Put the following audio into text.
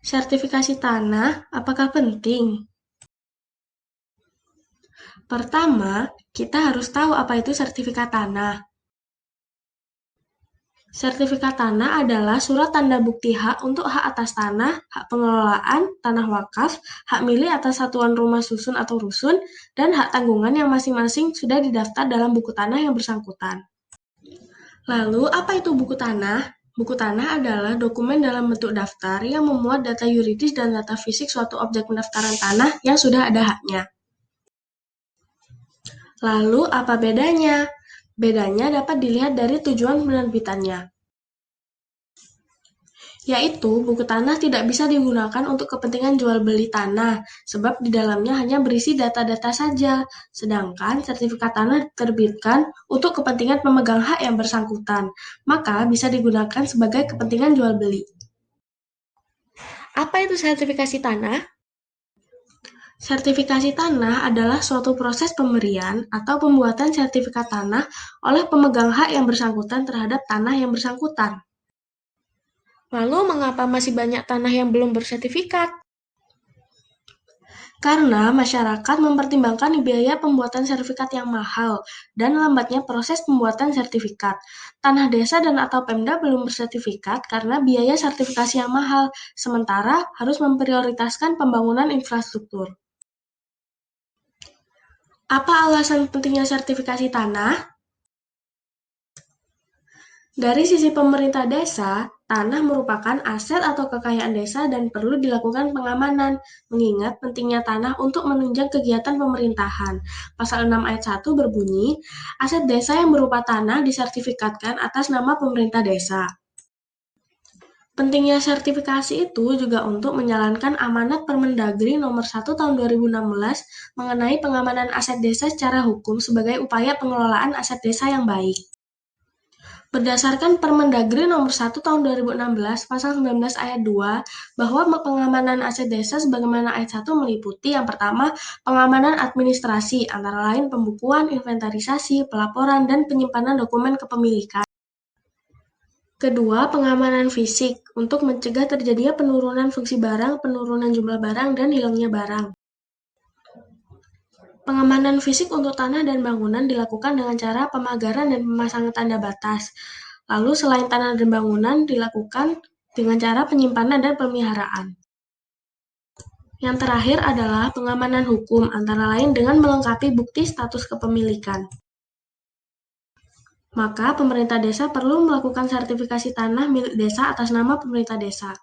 Sertifikasi tanah apakah penting? Pertama, kita harus tahu apa itu sertifikat tanah. Sertifikat tanah adalah surat tanda bukti hak untuk hak atas tanah, hak pengelolaan, tanah wakaf, hak milik atas satuan rumah susun atau rusun, dan hak tanggungan yang masing-masing sudah didaftar dalam buku tanah yang bersangkutan. Lalu, apa itu buku tanah? Buku tanah adalah dokumen dalam bentuk daftar yang memuat data yuridis dan data fisik suatu objek pendaftaran tanah yang sudah ada haknya. Lalu, apa bedanya? Bedanya dapat dilihat dari tujuan penerbitannya, yaitu buku tanah tidak bisa digunakan untuk kepentingan jual beli tanah, sebab di dalamnya hanya berisi data-data saja, sedangkan sertifikat tanah diterbitkan untuk kepentingan pemegang hak yang bersangkutan, maka bisa digunakan sebagai kepentingan jual beli. Apa itu sertifikasi tanah? Sertifikasi tanah adalah suatu proses pemberian atau pembuatan sertifikat tanah oleh pemegang hak yang bersangkutan terhadap tanah yang bersangkutan. Lalu, mengapa masih banyak tanah yang belum bersertifikat? Karena masyarakat mempertimbangkan biaya pembuatan sertifikat yang mahal dan lambatnya proses pembuatan sertifikat. Tanah desa dan atau Pemda belum bersertifikat karena biaya sertifikasi yang mahal, sementara harus memprioritaskan pembangunan infrastruktur. Apa alasan pentingnya sertifikasi tanah? Dari sisi pemerintah desa, tanah merupakan aset atau kekayaan desa dan perlu dilakukan pengamanan, mengingat pentingnya tanah untuk menunjang kegiatan pemerintahan. Pasal 6 ayat 1 berbunyi, aset desa yang berupa tanah disertifikatkan atas nama pemerintah desa. Pentingnya sertifikasi itu juga untuk menjalankan amanat Permendagri nomor 1 tahun 2016 mengenai pengamanan aset desa secara hukum sebagai upaya pengelolaan aset desa yang baik. Berdasarkan Permendagri nomor 1 tahun 2016 pasal 19 ayat 2 bahwa pengamanan aset desa sebagaimana ayat 1 meliputi yang pertama, pengamanan administrasi antara lain pembukuan, inventarisasi, pelaporan, dan penyimpanan dokumen kepemilikan. Kedua, pengamanan fisik untuk mencegah terjadinya penurunan fungsi barang, penurunan jumlah barang, dan hilangnya barang. Pengamanan fisik untuk tanah dan bangunan dilakukan dengan cara pemagaran dan pemasangan tanda batas. Lalu selain tanah dan bangunan dilakukan dengan cara penyimpanan dan pemeliharaan. Yang terakhir adalah pengamanan hukum, antara lain dengan melengkapi bukti status kepemilikan. Maka pemerintah desa perlu melakukan sertifikasi tanah milik desa atas nama pemerintah desa.